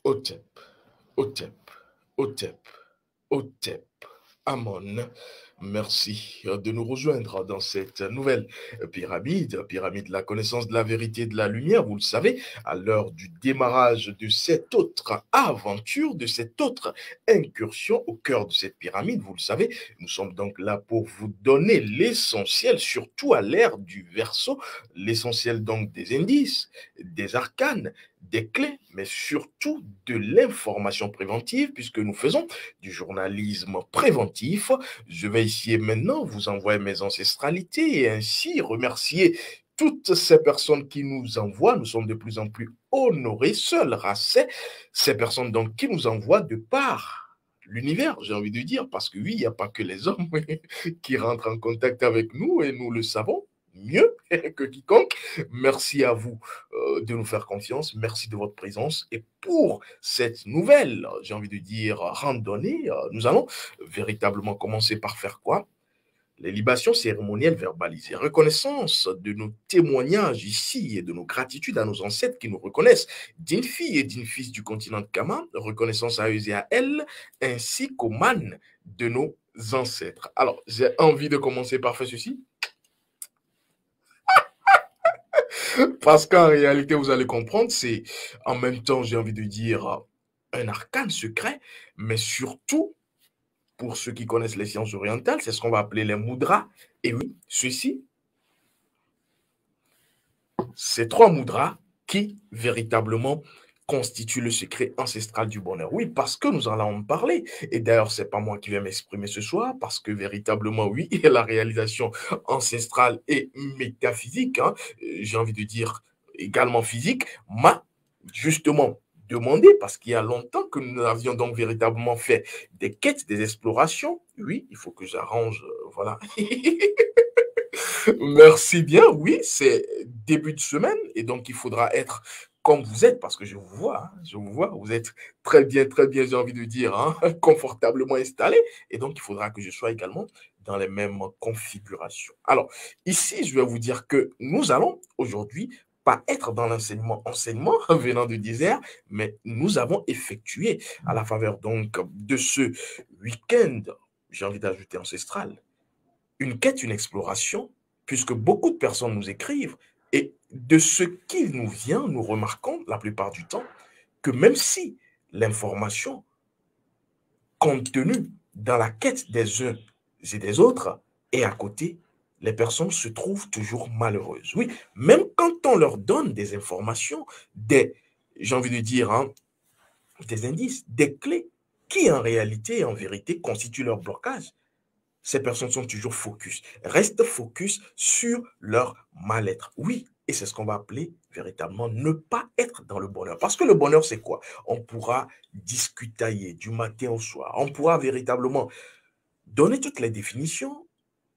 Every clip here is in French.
Otep, Otep, Otep, Otep, Amon. Merci de nous rejoindre dans cette nouvelle pyramide de la connaissance de la vérité et de la lumière. Vous le savez, à l'heure du démarrage de cette autre aventure, de cette autre incursion au cœur de cette pyramide, vous le savez, nous sommes donc là pour vous donner l'essentiel, surtout à l'ère du verseau, l'essentiel donc des indices, des arcanes, des clés, mais surtout de l'information préventive, puisque nous faisons du journalisme préventif. Je vais ici et maintenant vous envoyer mes ancestralités et ainsi remercier toutes ces personnes qui nous envoient. Nous sommes de plus en plus honorés, seuls races, ces personnes donc qui nous envoient de par l'univers, j'ai envie de dire, parce que oui, il n'y a pas que les hommes qui rentrent en contact avec nous et nous le savons mieux que quiconque. Merci à vous de nous faire confiance. Merci de votre présence. Et pour cette nouvelle, j'ai envie de dire, randonnée, nous allons véritablement commencer par faire quoi? Les libations cérémonielles verbalisées. Reconnaissance de nos témoignages ici et de nos gratitudes à nos ancêtres qui nous reconnaissent, d'une fille et d'une fils du continent de Kama. Reconnaissance à eux et à elles, ainsi qu'aux mânes de nos ancêtres. Alors, j'ai envie de commencer par faire ceci. Parce qu'en réalité, vous allez comprendre, c'est en même temps, j'ai envie de dire, un arcane secret, mais surtout, pour ceux qui connaissent les sciences orientales, c'est ce qu'on va appeler les mudras. Et oui, ceci, ces trois mudras qui véritablement constituent le secret ancestral du bonheur. Oui, parce que nous en allons parler. Et d'ailleurs, c'est pas moi qui vais m'exprimer ce soir, parce que véritablement, oui, la réalisation ancestrale et métaphysique, hein, j'ai envie de dire également physique, m'a justement demandé, parce qu'il y a longtemps que nous avions donc véritablement fait des quêtes, des explorations. Oui, il faut que j'arrange, voilà. Merci bien, oui, c'est début de semaine et donc il faudra être comme vous êtes parce que je vous vois, hein, je vous vois, vous êtes très bien, j'ai envie de dire, hein, confortablement installé et donc il faudra que je sois également dans les mêmes configurations. Alors, ici, je vais vous dire que nous allons aujourd'hui pas être dans enseignement venant du désert, mais nous avons effectué à la faveur donc de ce week-end, j'ai envie d'ajouter ancestral, une quête, une exploration, puisque beaucoup de personnes nous écrivent, et de ce qui nous vient, nous remarquons la plupart du temps que même si l'information contenue dans la quête des uns et des autres est à côté, les personnes se trouvent toujours malheureuses. Oui, même quand on leur donne des informations, j'ai envie de dire, hein, des indices, des clés, qui en réalité, en vérité, constituent leur blocage, ces personnes sont toujours focus, restent focus sur leur mal-être. Oui, et c'est ce qu'on va appeler véritablement ne pas être dans le bonheur. Parce que le bonheur, c'est quoi? On pourra discutailler du matin au soir. On pourra véritablement donner toutes les définitions,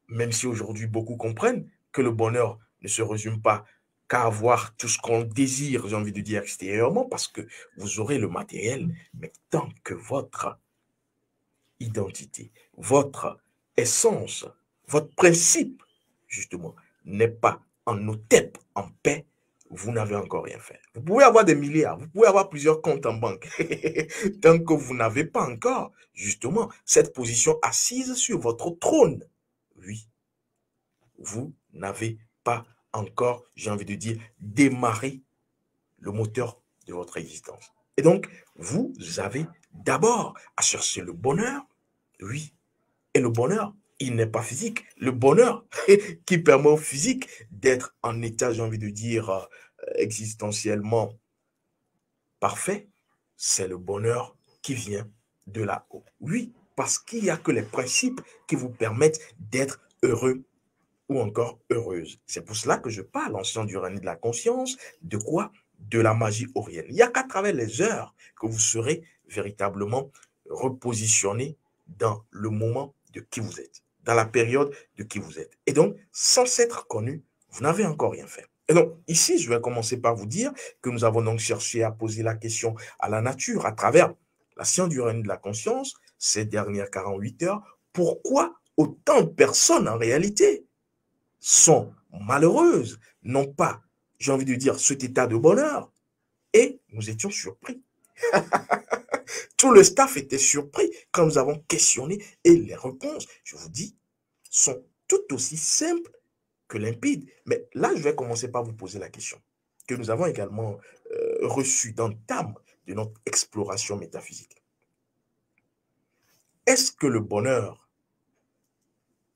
même si aujourd'hui beaucoup comprennent que le bonheur ne se résume pas qu'à avoir tout ce qu'on désire, j'ai envie de dire extérieurement, parce que vous aurez le matériel, mais tant que votre identité, votre essence, votre principe, justement, n'est pas en OTEP, en paix, vous n'avez encore rien fait. Vous pouvez avoir des milliards, vous pouvez avoir plusieurs comptes en banque. Tant que vous n'avez pas encore, justement, cette position assise sur votre trône, oui, vous n'avez pas encore, j'ai envie de dire, démarré le moteur de votre existence. Et donc, vous avez d'abord à chercher le bonheur, oui. Et le bonheur, il n'est pas physique. Le bonheur qui permet au physique d'être en état, j'ai envie de dire, existentiellement parfait, c'est le bonheur qui vient de là-haut. Oui, parce qu'il n'y a que les principes qui vous permettent d'être heureux ou encore heureuse. C'est pour cela que je parle en science du règne de la conscience. De quoi? De la magie orienne. Il n'y a qu'à travers les heures que vous serez véritablement repositionné dans le moment de qui vous êtes, dans la période de qui vous êtes. Et donc, sans s'être connu, vous n'avez encore rien fait. Et donc, ici, je vais commencer par vous dire que nous avons donc cherché à poser la question à la nature à travers la science du règne de la conscience ces dernières 48 heures. Pourquoi autant de personnes en réalité sont malheureuses, n'ont pas, j'ai envie de dire, cet état de bonheur. Et nous étions surpris. Tout le staff était surpris quand nous avons questionné et les réponses, je vous dis, sont tout aussi simples que limpides. Mais là, je vais commencer par vous poser la question que nous avons également reçue dans le terme de notre exploration métaphysique. Est-ce que le bonheur,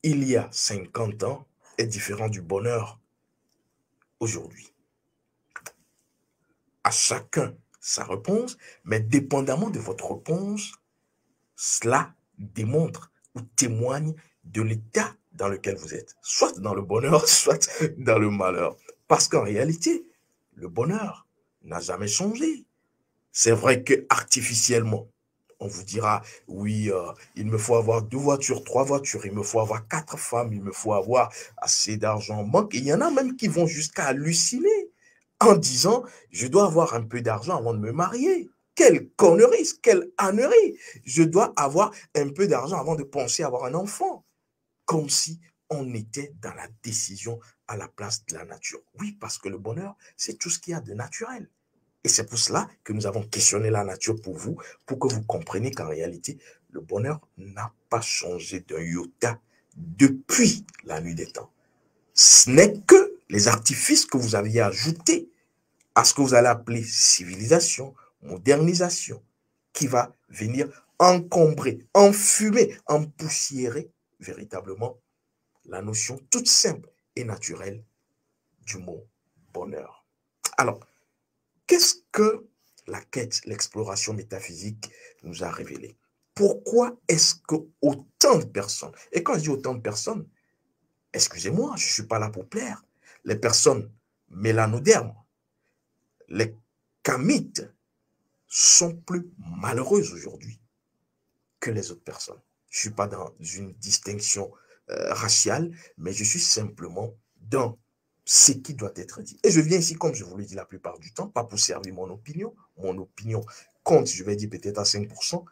il y a 50 ans, est différent du bonheur aujourd'hui? À chacun sa réponse, mais dépendamment de votre réponse, cela démontre ou témoigne de l'état dans lequel vous êtes, soit dans le bonheur, soit dans le malheur. Parce qu'en réalité, le bonheur n'a jamais changé. C'est vrai que artificiellement, on vous dira, oui, il me faut avoir 2 voitures, 3 voitures, il me faut avoir 4 femmes, il me faut avoir assez d'argent en banque. Et il y en a même qui vont jusqu'à halluciner en disant, je dois avoir un peu d'argent avant de me marier. Quelle connerie, quelle ânerie. Je dois avoir un peu d'argent avant de penser avoir un enfant. Comme si on était dans la décision à la place de la nature. Oui, parce que le bonheur, c'est tout ce qu'il y a de naturel. Et c'est pour cela que nous avons questionné la nature pour vous, pour que vous compreniez qu'en réalité, le bonheur n'a pas changé d'un iota depuis la nuit des temps. Ce n'est que les artifices que vous aviez ajoutés à ce que vous allez appeler civilisation, modernisation, qui va venir encombrer, enfumer, empoussiérer véritablement la notion toute simple et naturelle du mot bonheur. Alors, qu'est-ce que la quête, l'exploration métaphysique nous a révélé? Pourquoi est-ce que autant de personnes, et quand je dis autant de personnes, excusez-moi, je ne suis pas là pour plaire, les personnes mélanodermes, les kamites sont plus malheureuses aujourd'hui que les autres personnes. Je ne suis pas dans une distinction raciale, mais je suis simplement dans ce qui doit être dit. Et je viens ici, comme je vous l'ai dit la plupart du temps, pas pour servir mon opinion. Mon opinion compte, je vais dire peut-être à 5%,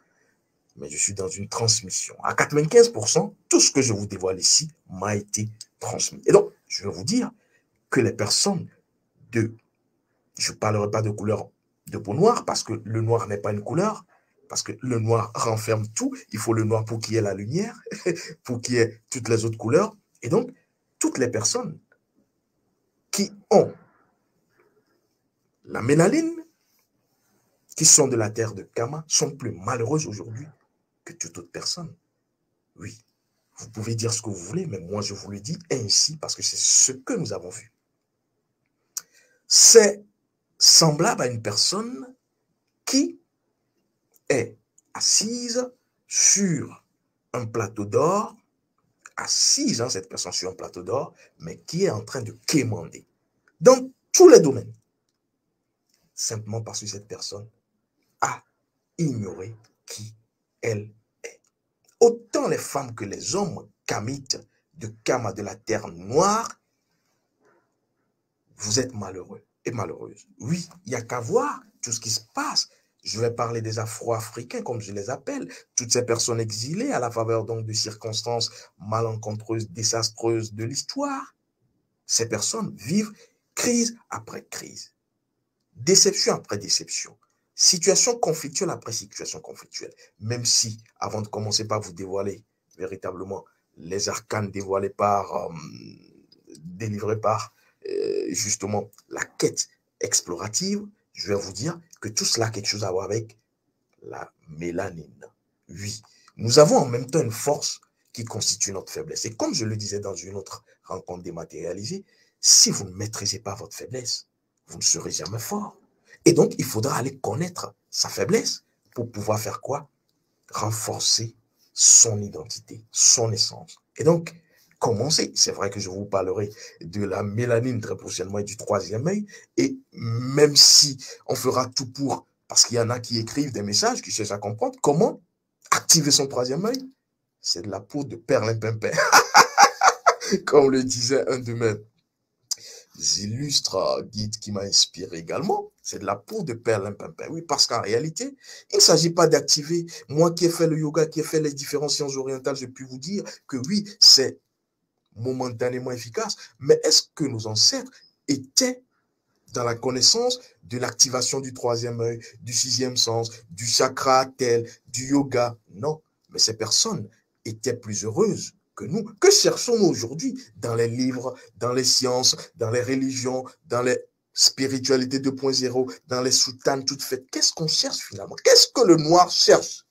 mais je suis dans une transmission. À 95%, tout ce que je vous dévoile ici m'a été transmis. Et donc, je vais vous dire que les personnes je ne parlerai pas de couleur de peau noire, parce que le noir n'est pas une couleur, parce que le noir renferme tout. Il faut le noir pour qu'il y ait la lumière, pour qu'il y ait toutes les autres couleurs. Et donc, toutes les personnes qui ont la mélanine, qui sont de la terre de Kama, sont plus malheureuses aujourd'hui que toute autre personne. Oui, vous pouvez dire ce que vous voulez, mais moi je vous le dis ainsi parce que c'est ce que nous avons vu. C'est semblable à une personne qui est assise sur un plateau d'or, assise, hein, cette personne sur un plateau d'or, mais qui est en train de quémander dans tous les domaines, simplement parce que cette personne a ignoré qui elle est. Autant les femmes que les hommes kamites de Kama, de la terre noire, vous êtes malheureux et malheureuses. Oui, il n'y a qu'à voir tout ce qui se passe. Je vais parler des Afro-Africains, comme je les appelle, toutes ces personnes exilées à la faveur donc de circonstances malencontreuses, désastreuses de l'histoire. Ces personnes vivent crise après crise, déception après déception, situation conflictuelle après situation conflictuelle. Même si, avant de commencer par vous dévoiler véritablement les arcanes délivrés par justement la quête explorative, je vais vous dire que tout cela a quelque chose à voir avec la mélanine. Oui, nous avons en même temps une force qui constitue notre faiblesse. Et comme je le disais dans une autre rencontre dématérialisée, si vous ne maîtrisez pas votre faiblesse, vous ne serez jamais fort. Et donc, il faudra aller connaître sa faiblesse pour pouvoir faire quoi? Renforcer son identité, son essence. Et donc, commencer. C'est vrai que je vous parlerai de la mélanine très prochainement et du troisième œil. Et même si on fera tout pour, parce qu'il y en a qui écrivent des messages, qui cherchent à comprendre comment activer son troisième œil, c'est de la peau de perlimpinpin. Comme le disait un de mes illustres guides qui m'a inspiré également, c'est de la peau de perlimpinpin. Oui, parce qu'en réalité, il ne s'agit pas d'activer. Moi qui ai fait le yoga, qui ai fait les différentes sciences orientales, je puis vous dire que oui, c'est momentanément efficace. Mais est-ce que nos ancêtres étaient dans la connaissance de l'activation du troisième œil, du sixième sens, du chakra tel, du yoga. Non, mais ces personnes étaient plus heureuses que nous. Que cherchons-nous aujourd'hui dans les livres, dans les sciences, dans les religions, dans les spiritualités 2.0, dans les soutanes toutes faites? Qu'est-ce qu'on cherche finalement? Qu'est-ce que le noir cherche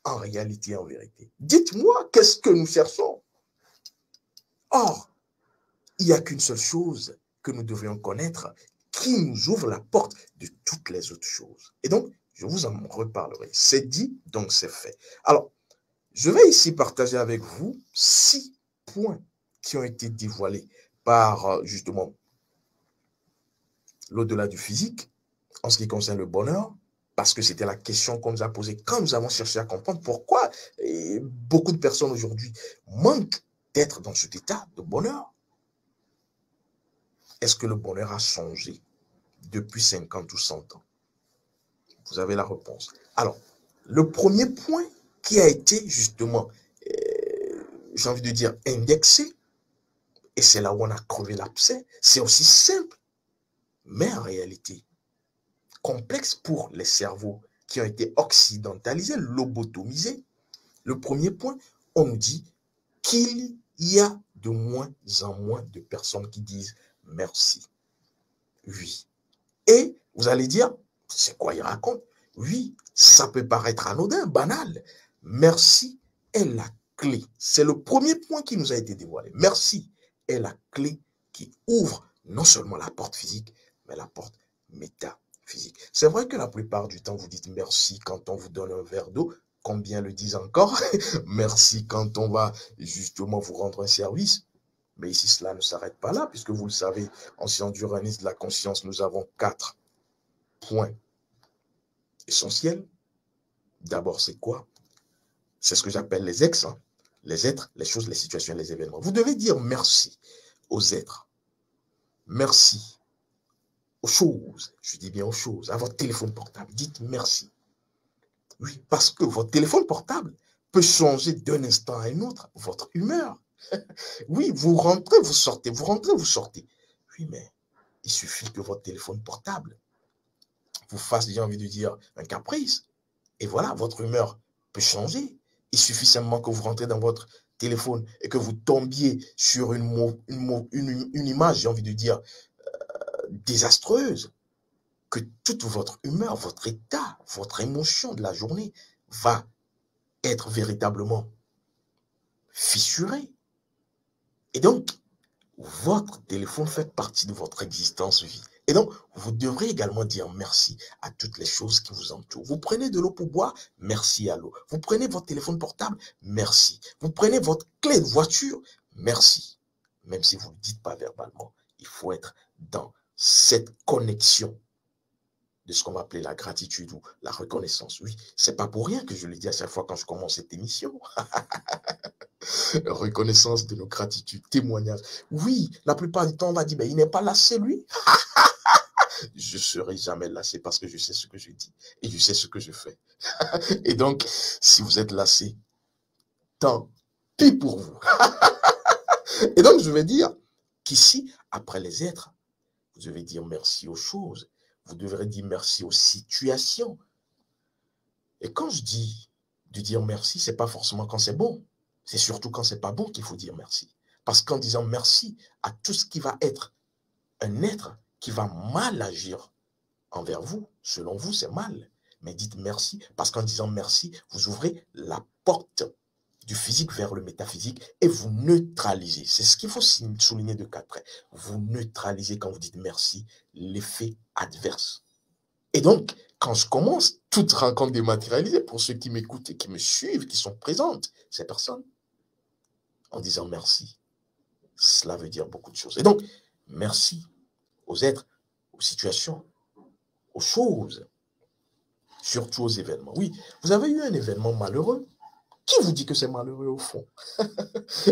en réalité, en vérité? Dites-moi, qu'est-ce que nous cherchons? Or, il n'y a qu'une seule chose que nous devrions connaître qui nous ouvre la porte de toutes les autres choses. Et donc, je vous en reparlerai. C'est dit, donc c'est fait. Alors, je vais ici partager avec vous 6 points qui ont été dévoilés par, justement, l'au-delà du physique, en ce qui concerne le bonheur, parce que c'était la question qu'on nous a posée quand nous avons cherché à comprendre pourquoi beaucoup de personnes aujourd'hui manquent d'être dans cet état de bonheur. Est-ce que le bonheur a changé depuis 50 ou 100 ans? Vous avez la réponse. Alors, le premier point qui a été justement, j'ai envie de dire, indexé, et c'est là où on a crevé l'abcès, c'est aussi simple, mais en réalité, complexe pour les cerveaux qui ont été occidentalisés, lobotomisés. Le premier point, on nous dit qu'il y a de moins en moins de personnes qui disent merci. Oui. Et vous allez dire, c'est quoi il raconte? Oui, ça peut paraître anodin, banal. Merci est la clé. C'est le premier point qui nous a été dévoilé. Merci est la clé qui ouvre non seulement la porte physique, mais la porte métaphysique. C'est vrai que la plupart du temps, vous dites merci quand on vous donne un verre d'eau. Combien le disent encore? Merci quand on va justement vous rendre un service. Mais ici, cela ne s'arrête pas là, puisque vous le savez, en sciences du de la conscience, nous avons 4 points essentiels. D'abord, c'est quoi? C'est ce que j'appelle les ex, hein? Les êtres, les choses, les situations, les événements. Vous devez dire merci aux êtres. Merci aux choses. Je dis bien aux choses. À votre téléphone portable. Dites merci. Oui, parce que votre téléphone portable peut changer d'un instant à un autre votre humeur. Oui, vous rentrez, vous sortez, vous rentrez, vous sortez. Oui, mais il suffit que votre téléphone portable vous fasse, j'ai envie de dire, un caprice. Et voilà, votre humeur peut changer. Il suffit simplement que vous rentrez dans votre téléphone et que vous tombiez sur une image, j'ai envie de dire, désastreuse, que toute votre humeur, votre état, votre émotion de la journée va être véritablement fissurée. Et donc, votre téléphone fait partie de votre existence vie. Et donc, vous devrez également dire merci à toutes les choses qui vous entourent. Vous prenez de l'eau pour boire, merci à l'eau. Vous prenez votre téléphone portable, merci. Vous prenez votre clé de voiture, merci. Même si vous ne le dites pas verbalement, il faut être dans cette connexion de ce qu'on va appeler la gratitude ou la reconnaissance. Oui, c'est pas pour rien que je le dis à chaque fois quand je commence cette émission. Reconnaissance de nos gratitudes, témoignage. Oui, la plupart du temps, on va dire, mais il n'est pas lassé, lui. Je ne serai jamais lassé parce que je sais ce que je dis et je sais ce que je fais. Et donc, si vous êtes lassé, tant pis pour vous. Et donc, je vais dire qu'ici, après les êtres, vous devez dire merci aux choses. Vous devrez dire merci aux situations. Et quand je dis de dire merci, ce n'est pas forcément quand c'est bon. C'est surtout quand c'est pas bon qu'il faut dire merci. Parce qu'en disant merci à tout ce qui va être un être qui va mal agir envers vous, selon vous, c'est mal. Mais dites merci, parce qu'en disant merci, vous ouvrez la porte du physique vers le métaphysique et vous neutralisez. C'est ce qu'il faut souligner de 4 traits. Vous neutralisez quand vous dites merci l'effet adverse. Et donc, quand je commence toute rencontre dématérialisée, pour ceux qui m'écoutent et qui me suivent, qui sont présentes, ces personnes, en disant merci, cela veut dire beaucoup de choses. Et donc, merci aux êtres, aux situations, aux choses, surtout aux événements. Oui, vous avez eu un événement malheureux. Qui vous dit que c'est malheureux au fond?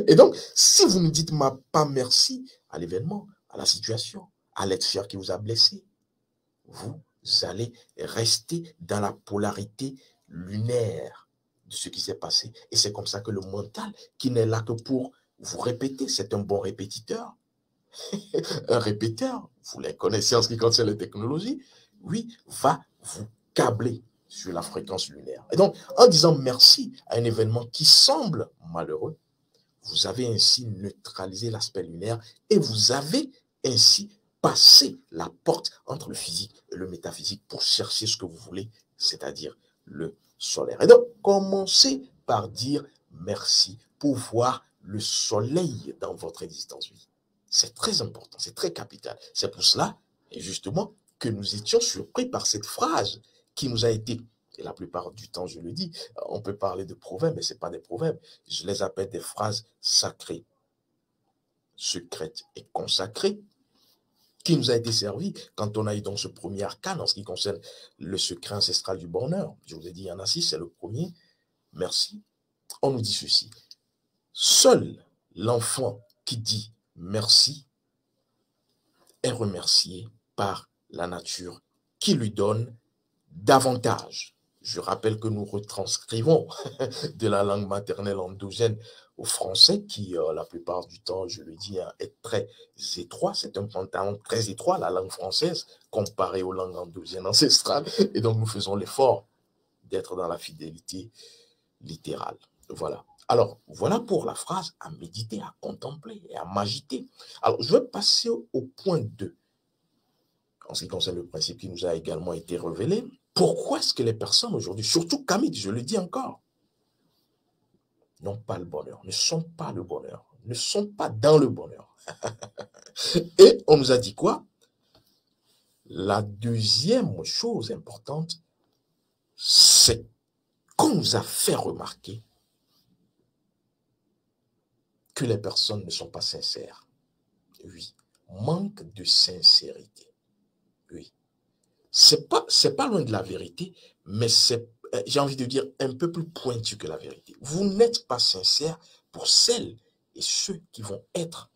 Et donc, si vous ne dites pas merci à l'événement, à la situation, à l'être cher qui vous a blessé, vous allez rester dans la polarité lunaire de ce qui s'est passé. Et c'est comme ça que le mental, qui n'est là que pour vous répéter, c'est un bon répétiteur, Un répéteur, vous les connaissez en ce qui concerne les technologies, oui, va vous câbler sur la fréquence lunaire. Et donc, en disant merci à un événement qui semble malheureux, vous avez ainsi neutralisé l'aspect lunaire et vous avez ainsi passé la porte entre le physique et le métaphysique pour chercher ce que vous voulez, c'est-à-dire le solaire. Et donc, commencez par dire merci pour voir le soleil dans votre existence. C'est très important, c'est très capital. C'est pour cela, et justement, que nous étions surpris par cette phrase qui nous a été, et la plupart du temps, je le dis, on peut parler de proverbes, mais ce n'est pas des proverbes. Je les appelle des phrases sacrées, secrètes et consacrées, qui nous a été servies quand on a eu dans ce premier arcane en ce qui concerne le secret ancestral du bonheur. Je vous ai dit, il y en a 6, c'est le premier. Merci. On nous dit ceci. Seul l'enfant qui dit merci est remercié par la nature qui lui donne davantage. Je rappelle que nous retranscrivons de la langue maternelle endogène au français qui, la plupart du temps, je le dis, est très étroit. C'est un pantalon très étroit, la langue française, comparée aux langues endogènes ancestrales. Et donc, nous faisons l'effort d'être dans la fidélité littérale. Voilà. Alors, voilà pour la phrase à méditer, à contempler et à m'agiter. Alors, je vais passer au point 2. En ce qui concerne le principe qui nous a également été révélé, pourquoi est-ce que les personnes aujourd'hui, surtout Camille, je le dis encore, n'ont pas le bonheur, ne sont pas le bonheur, ne sont pas dans le bonheur. Et on nous a dit quoi? La deuxième chose importante, c'est qu'on nous a fait remarquer que les personnes ne sont pas sincères. Oui, manque de sincérité. Oui. C'est pas loin de la vérité, mais c'est, j'ai envie de dire, un peu plus pointu que la vérité. Vous n'êtes pas sincère pour celles et ceux qui vont être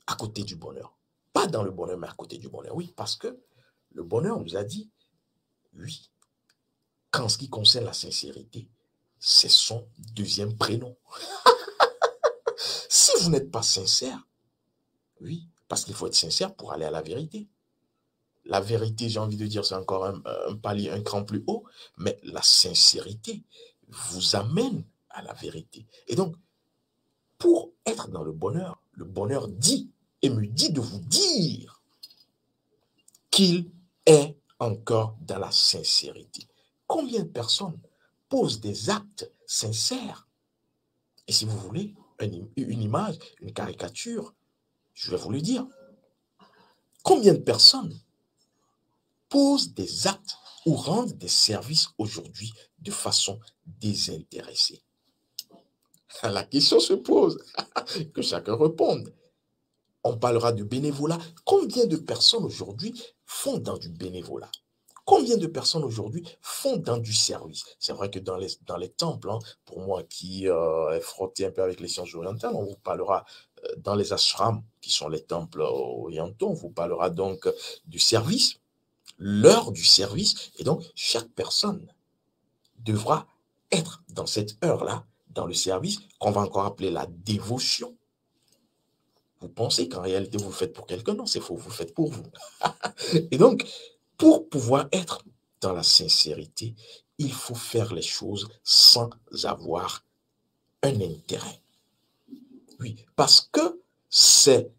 à côté du bonheur. Pas dans le bonheur, mais à côté du bonheur. Oui, parce que le bonheur nous a dit, oui, qu'en ce qui concerne la sincérité, c'est son deuxième prénom. Si vous n'êtes pas sincère, oui, parce qu'il faut être sincère pour aller à la vérité. La vérité, j'ai envie de dire, c'est encore un palier, un cran plus haut, mais la sincérité vous amène à la vérité. Et donc, pour être dans le bonheur dit et me dit de vous dire qu'il est encore dans la sincérité. Combien de personnes posent des actes sincères? Et si vous voulez une image, une caricature, je vais vous le dire. Combien de personnes posent des actes ou rendent des services aujourd'hui de façon désintéressée? La question se pose, que chacun réponde. On parlera de bénévolat. Combien de personnes aujourd'hui font dans du bénévolat? Combien de personnes aujourd'hui font dans du service? C'est vrai que dans les temples, hein, pour moi qui est frotté un peu avec les sciences orientales, on vous parlera dans les ashrams, qui sont les temples orientaux, on vous parlera donc du service, l'heure du service, et donc chaque personne devra être dans cette heure-là, dans le service, qu'on va encore appeler la dévotion. Vous pensez qu'en réalité, vous le faites pour quelqu'un? Non, c'est faux, vous le faites pour vous. Et donc, pour pouvoir être dans la sincérité, il faut faire les choses sans avoir un intérêt. Oui, parce que c'est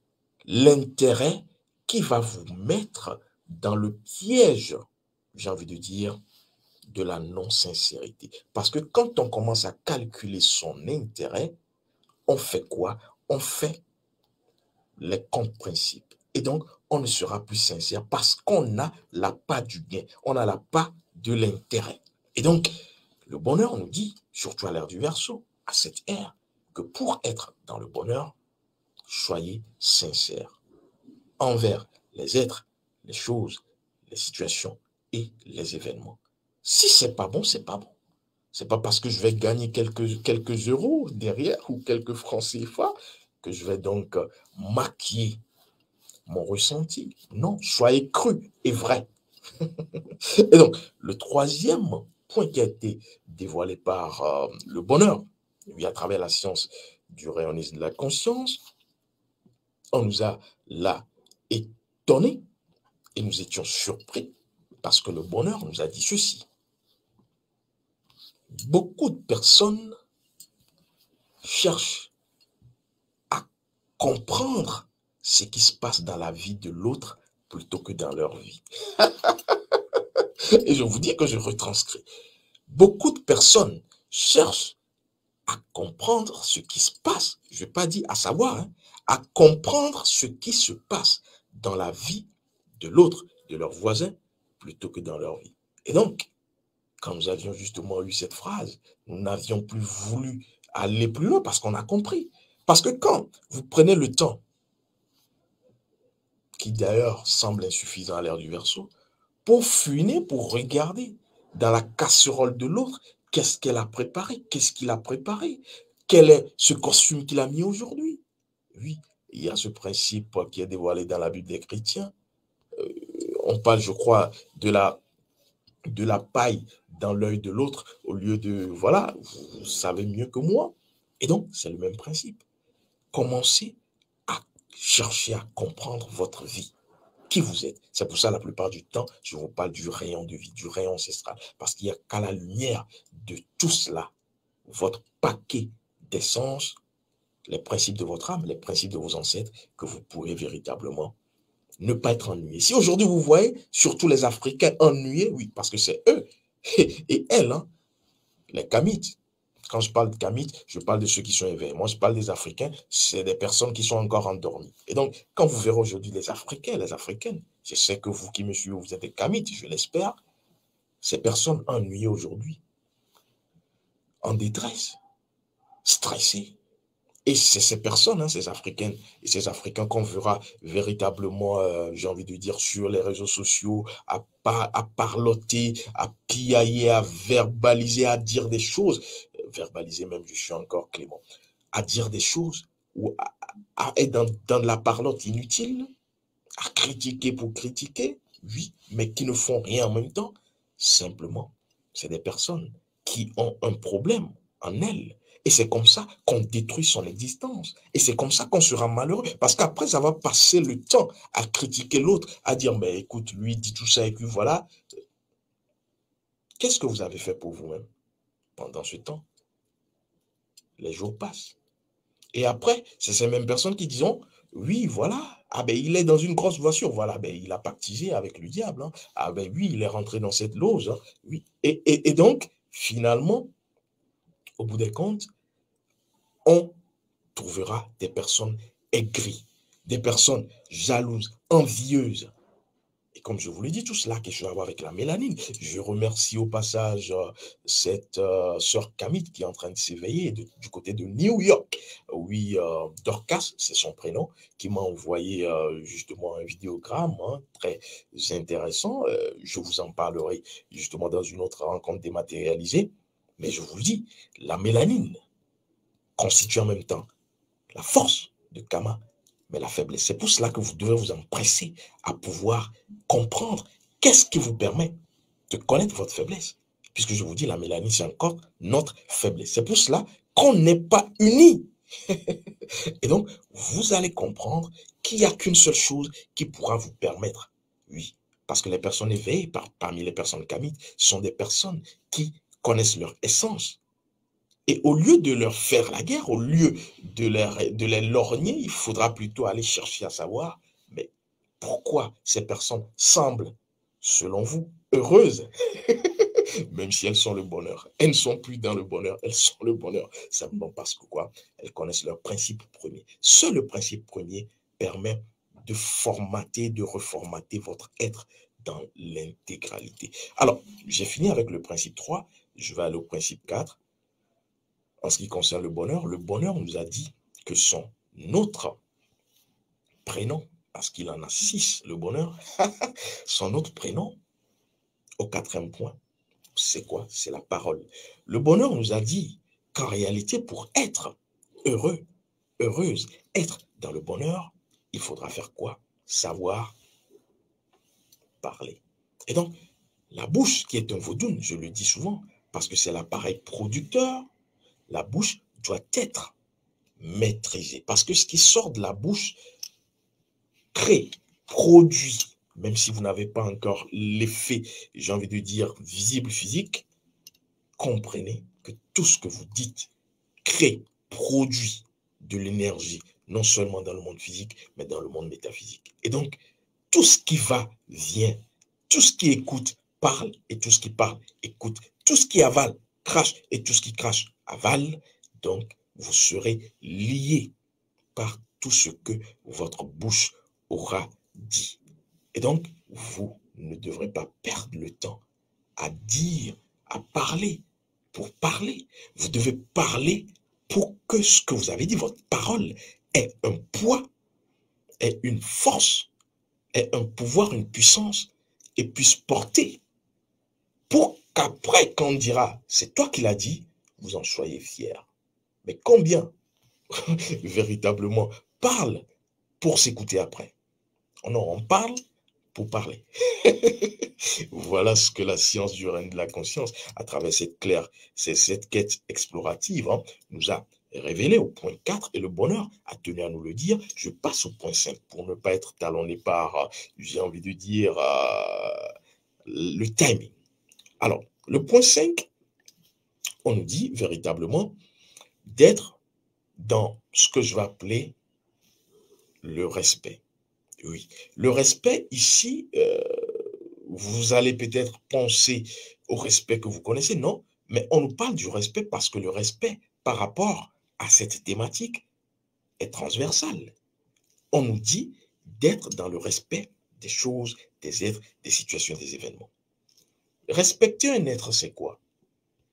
l'intérêt qui va vous mettre dans le piège, j'ai envie de dire, de la non-sincérité. Parce que quand on commence à calculer son intérêt, on fait quoi? On fait les contre-principes. Et donc, on ne sera plus sincère parce qu'on a la part du gain, on a la part de l'intérêt. Et donc, le bonheur, on nous dit, surtout à l'ère du Verseau, à cette ère, que pour être dans le bonheur, soyez sincères envers les êtres, les choses, les situations et les événements. Si c'est pas bon, c'est pas bon. C'est pas parce que je vais gagner quelques euros derrière ou quelques francs CFA que je vais donc maquiller mon ressenti. Non, soyez cru et vrai. Et donc, le troisième point qui a été dévoilé par le bonheur, lui à travers la science du rayonisme de la conscience, On nous a là étonnés et nous étions surpris parce que le bonheur nous a dit ceci. Beaucoup de personnes cherchent à comprendre ce qui se passe dans la vie de l'autre plutôt que dans leur vie. Et je vous dis que je retranscris. Beaucoup de personnes cherchent à comprendre ce qui se passe, je ne vais pas dire à savoir, hein, à comprendre ce qui se passe dans la vie de l'autre, de leur voisin, plutôt que dans leur vie. Et donc, quand nous avions justement eu cette phrase, nous n'avions plus voulu aller plus loin parce qu'on a compris. Parce que quand vous prenez le temps, qui d'ailleurs semble insuffisant à l'ère du Verseau, pour fuiner, pour regarder dans la casserole de l'autre, qu'est-ce qu'elle a préparé, qu'est-ce qu'il a préparé, quel est ce costume qu'il a mis aujourd'hui. Oui, il y a ce principe qui est dévoilé dans la Bible des chrétiens. On parle, je crois, de la paille dans l'œil de l'autre au lieu de, voilà, vous savez mieux que moi. Et donc, c'est le même principe. Commencez à chercher à comprendre votre vie. Qui vous êtes. C'est pour ça, la plupart du temps, je vous parle du rayon de vie, du rayon ancestral. Parce qu'il n'y a qu'à la lumière de tout cela, votre paquet d'essence, les principes de votre âme, les principes de vos ancêtres, que vous pourrez véritablement ne pas être ennuyé. Si aujourd'hui vous voyez surtout les Africains ennuyés, oui, parce que c'est eux et elles, hein, les Kamites. Quand je parle de Kamites, je parle de ceux qui sont éveillés. Moi, je parle des Africains, c'est des personnes qui sont encore endormies. Et donc, quand vous verrez aujourd'hui les Africains, les Africaines, je sais que vous qui me suivez, vous êtes des Kamites, je l'espère, ces personnes ennuyées aujourd'hui, en détresse, stressées. Et c'est ces personnes, hein, ces Africaines et ces Africains qu'on verra véritablement, j'ai envie de dire, sur les réseaux sociaux, à parloter, à piailler, à verbaliser, à dire des choses. Verbaliser même, je suis encore Clément. À dire des choses ou à être dans de la parlotte inutile, à critiquer pour critiquer, oui, mais qui ne font rien en même temps. Simplement, c'est des personnes qui ont un problème en elles. Et c'est comme ça qu'on détruit son existence. Et c'est comme ça qu'on sera malheureux. Parce qu'après, ça va passer le temps à critiquer l'autre, à dire, mais écoute, lui il dit tout ça et puis voilà. Qu'est-ce que vous avez fait pour vous-même pendant ce temps? Les jours passent. Et après, c'est ces mêmes personnes qui diront, oui, voilà, ah ben il est dans une grosse voiture, voilà, ben il a pactisé avec le diable, hein. Ah ben oui, il est rentré dans cette loge, hein. Oui. Et donc, finalement, au bout des comptes, on trouvera des personnes aigries, des personnes jalouses, envieuses. Et comme je vous l'ai dit, tout cela a quelque chose à voir avec la mélanine. Je remercie au passage cette sœur Camille qui est en train de s'éveiller du côté de New York. Oui, Dorcas, c'est son prénom, qui m'a envoyé justement un vidéogramme, hein, très intéressant. Je vous en parlerai justement dans une autre rencontre dématérialisée. Mais je vous le dis, la mélanine constitue en même temps la force de Kama, mais la faiblesse. C'est pour cela que vous devez vous empresser à pouvoir comprendre qu'est-ce qui vous permet de connaître votre faiblesse. Puisque je vous dis, la mélanine, c'est encore notre faiblesse. C'est pour cela qu'on n'est pas unis. Et donc, vous allez comprendre qu'il n'y a qu'une seule chose qui pourra vous permettre, oui, parce que les personnes éveillées, parmi les personnes kamites, sont des personnes qui connaissent leur essence. Et au lieu de leur faire la guerre, au lieu de les lorgner, il faudra plutôt aller chercher à savoir, mais pourquoi ces personnes semblent, selon vous, heureuses, même si elles sont le bonheur. Elles ne sont plus dans le bonheur, elles sont le bonheur, simplement parce que quoi? Elles connaissent leur principe premier. Seul le principe premier permet de formater, de reformater votre être dans l'intégralité. Alors, j'ai fini avec le principe 3, je vais aller au principe 4. En ce qui concerne le bonheur nous a dit que notre prénom, parce qu'il en a 6, le bonheur, son autre prénom, au 4e point, c'est quoi? C'est la parole. Le bonheur nous a dit qu'en réalité, pour être heureux, heureuse, être dans le bonheur, il faudra faire quoi? Savoir parler. Et donc, la bouche, qui est un vaudoune, je le dis souvent, parce que c'est l'appareil producteur, la bouche doit être maîtrisée. Parce que ce qui sort de la bouche crée, produit, même si vous n'avez pas encore l'effet, j'ai envie de dire, visible, physique, comprenez que tout ce que vous dites crée, produit de l'énergie, non seulement dans le monde physique, mais dans le monde métaphysique. Et donc, tout ce qui va, vient. Tout ce qui écoute, parle, et tout ce qui parle, écoute. Tout ce qui avale, crache, et tout ce qui crache, avale. Donc, vous serez lié par tout ce que votre bouche aura dit. Et donc, vous ne devrez pas perdre le temps à dire, à parler, pour parler. Vous devez parler pour que ce que vous avez dit, votre parole, ait un poids, ait une force, ait un pouvoir, une puissance, et puisse porter. Pour qu'après, quand on dira, c'est toi qui l'as dit, vous en soyez fiers. Mais combien, véritablement, parlent pour s'écouter après? On parle pour parler. Voilà ce que la science du règne de la conscience, à travers cette quête explorative, nous a révélé au point 4, et le bonheur a tenu à nous le dire. Je passe au point 5 pour ne pas être talonné par, j'ai envie de dire, le timing. Alors, le point 5, on nous dit véritablement d'être dans ce que je vais appeler le respect. Oui, le respect ici, vous allez peut-être penser au respect que vous connaissez, non, mais on nous parle du respect parce que le respect par rapport à cette thématique est transversal. On nous dit d'être dans le respect des choses, des êtres, des situations, des événements. Respecter un être, c'est quoi?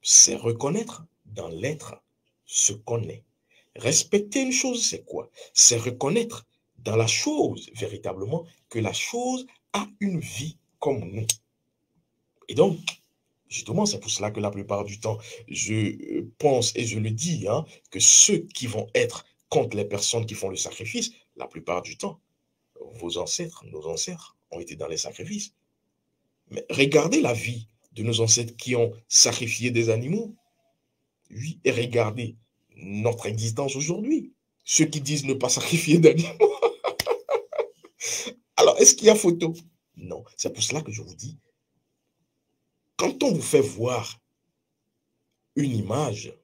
C'est reconnaître dans l'être ce qu'on est. Respecter une chose, c'est quoi? C'est reconnaître dans la chose, véritablement, que la chose a une vie comme nous. Et donc, justement, c'est pour cela que la plupart du temps, je pense et je le dis, que ceux qui vont être contre les personnes qui font le sacrifice, la plupart du temps, vos ancêtres, nos ancêtres ont été dans les sacrifices. Mais regardez la vie de nos ancêtres qui ont sacrifié des animaux. Oui, et regardez notre existence aujourd'hui. Ceux qui disent ne pas sacrifier d'animaux. Alors, est-ce qu'il y a photo? Non. C'est pour cela que je vous dis, quand on vous fait voir une image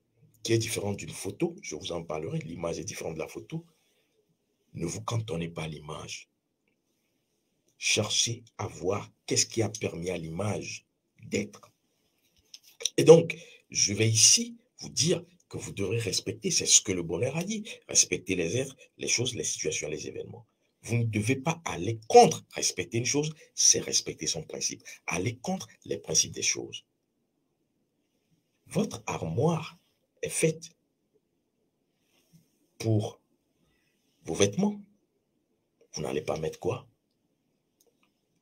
qui est différente d'une photo, je vous en parlerai, l'image est différente de la photo, ne vous cantonnez pas à l'image. Cherchez à voir qu'est-ce qui a permis à l'image d'être. Et donc, je vais ici vous dire que vous devrez respecter, c'est ce que le bonheur a dit, respecter les êtres, les choses, les situations, les événements. Vous ne devez pas aller contre. Respecter une chose, c'est respecter son principe. Aller contre les principes des choses. Votre armoire est faite pour vos vêtements. Vous n'allez pas mettre quoi?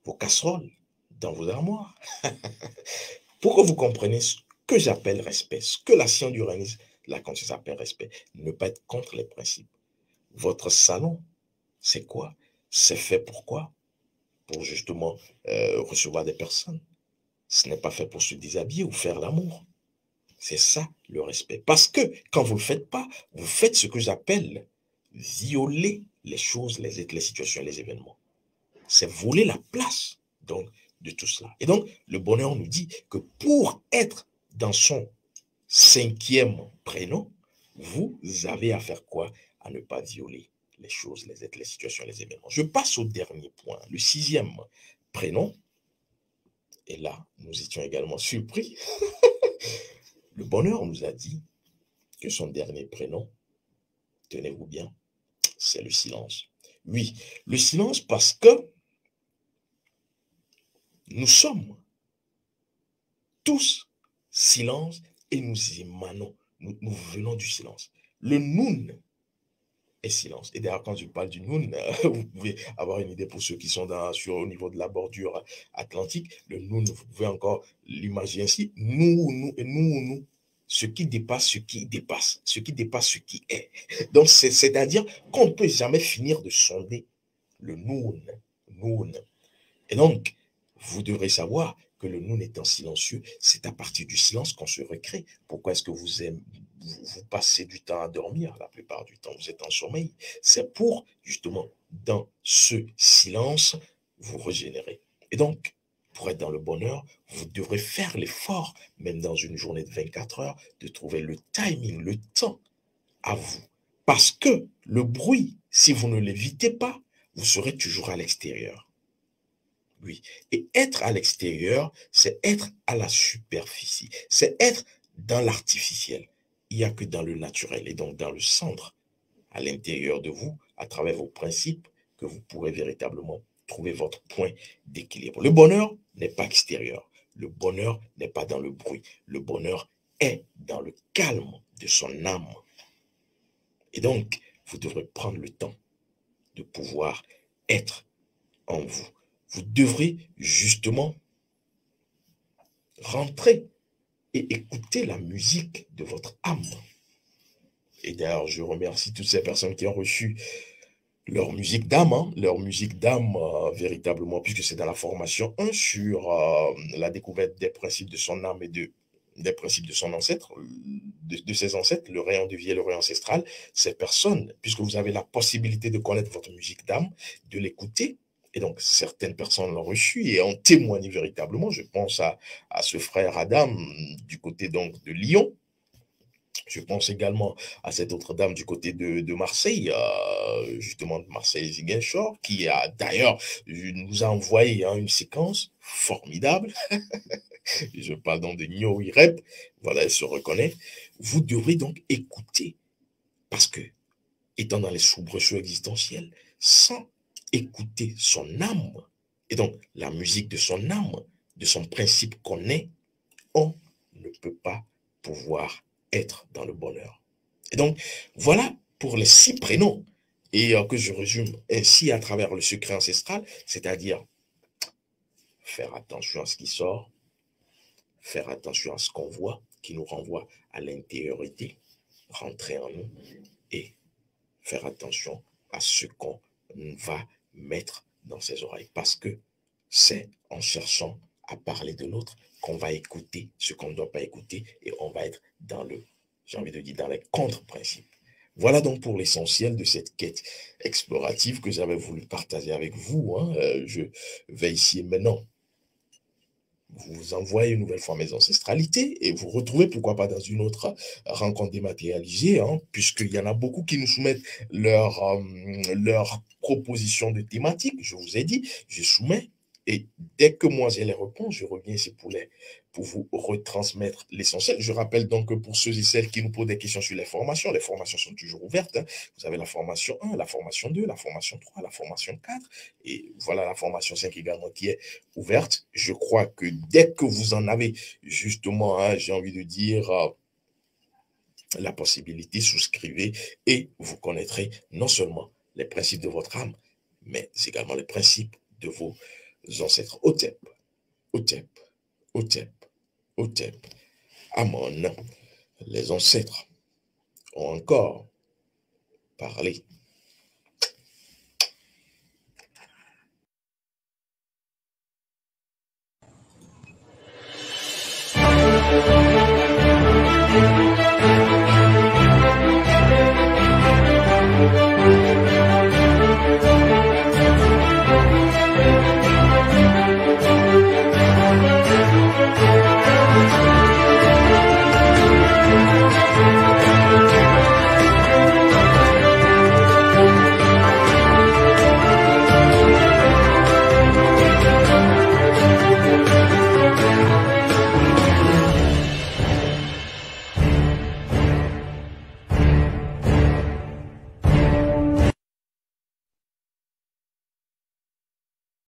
Vos casseroles dans vos armoires. Pour que vous compreniez ce que j'appelle respect, ce que la science du règne, la conscience appelle respect, ne pas être contre les principes. Votre salon, c'est quoi? C'est fait pour quoi? Pour justement recevoir des personnes. Ce n'est pas fait pour se déshabiller ou faire l'amour. C'est ça le respect. Parce que quand vous ne le faites pas, vous faites ce que j'appelle violer les choses, les êtres, les situations, les événements. C'est voler la place donc de tout cela. Et donc, le bonheur nous dit que pour être dans son 5e prénom, vous avez à faire quoi? À ne pas violer les choses, les êtres, les situations, les événements. Je passe au dernier point, le 6e prénom. Et là, nous étions également surpris. Le bonheur nous a dit que son dernier prénom, tenez-vous bien, c'est le silence. Oui, le silence parce que nous sommes tous silence et nous émanons, nous venons du silence. Le noun est silence. Et d'ailleurs, quand je parle du noun, vous pouvez avoir une idée pour ceux qui sont au niveau de la bordure atlantique. Le noun, vous pouvez encore l'imaginer ainsi. Nous, et nous. Ce qui dépasse ce qui dépasse, ce qui dépasse ce qui est. Donc, c'est-à-dire qu'on ne peut jamais finir de sonder le noun. Et donc, vous devrez savoir que le nous étant silencieux, c'est à partir du silence qu'on se recrée. Pourquoi est-ce que vous passez du temps à dormir? La plupart du temps, vous êtes en sommeil. C'est pour, justement, dans ce silence, vous régénérez. Et donc, pour être dans le bonheur, vous devrez faire l'effort, même dans une journée de 24 heures, de trouver le timing, le temps à vous. Parce que le bruit, si vous ne l'évitez pas, vous serez toujours à l'extérieur. Oui. Et être à l'extérieur, c'est être à la superficie. C'est être dans l'artificiel. Il n'y a que dans le naturel et donc dans le centre, à l'intérieur de vous, à travers vos principes, que vous pourrez véritablement trouver votre point d'équilibre. Le bonheur n'est pas extérieur. Le bonheur n'est pas dans le bruit. Le bonheur est dans le calme de son âme. Et donc, vous devrez prendre le temps de pouvoir être en vous. Vous devrez justement rentrer et écouter la musique de votre âme. Et d'ailleurs, je remercie toutes ces personnes qui ont reçu leur musique d'âme, leur musique d'âme véritablement, puisque c'est dans la formation 1 sur la découverte des principes de son âme et des principes de son ancêtre, de ses ancêtres, le rayon de vie et le rayon ancestral. Ces personnes, puisque vous avez la possibilité de connaître votre musique d'âme, de l'écouter, et donc certaines personnes l'ont reçu et ont témoigné véritablement. Je pense à ce frère Adam du côté donc de Lyon. Je pense également à cette autre dame du côté de Marseille, justement de Marseille-Ziguinchor, qui a d'ailleurs nous a envoyé une séquence formidable. Je parle donc de Nyo Irep, voilà, elle se reconnaît. Vous devrez donc écouter, parce que, étant dans les soubresauts existentiels, sans écouter son âme, et donc la musique de son âme, de son principe qu'on est, on ne peut pas pouvoir être dans le bonheur. Et donc, voilà pour les 6 prénoms, et que je résume ainsi à travers le secret ancestral, c'est-à-dire faire attention à ce qui sort, faire attention à ce qu'on voit, qui nous renvoie à l'intériorité, rentrer en nous, et faire attention à ce qu'on va mettre dans ses oreilles. Parce que c'est en cherchant à parler de l'autre qu'on va écouter ce qu'on ne doit pas écouter et on va être dans le, j'ai envie de dire, dans les contre-principes. Voilà donc pour l'essentiel de cette quête explorative que j'avais voulu partager avec vous. Je vais ici et maintenant vous envoyez une nouvelle fois mes ancestralités et vous retrouvez, pourquoi pas, dans une autre rencontre dématérialisée, puisqu'il y en a beaucoup qui nous soumettent leur proposition de thématique. Je vous ai dit, je soumets et dès que moi j'ai les réponses, je reviens ici pour vous retransmettre l'essentiel. Je rappelle donc que pour ceux et celles qui nous posent des questions sur les formations sont toujours ouvertes. Vous avez la formation 1, la formation 2, la formation 3, la formation 4 et voilà la formation 5 également qui est ouverte. Je crois que dès que vous en avez justement, j'ai envie de dire, la possibilité, souscrivez et vous connaîtrez non seulement les principes de votre âme, mais également les principes de vos ancêtres. Hotep, Hotep, Hotep, Hotep, Amon. Les ancêtres ont encore parlé.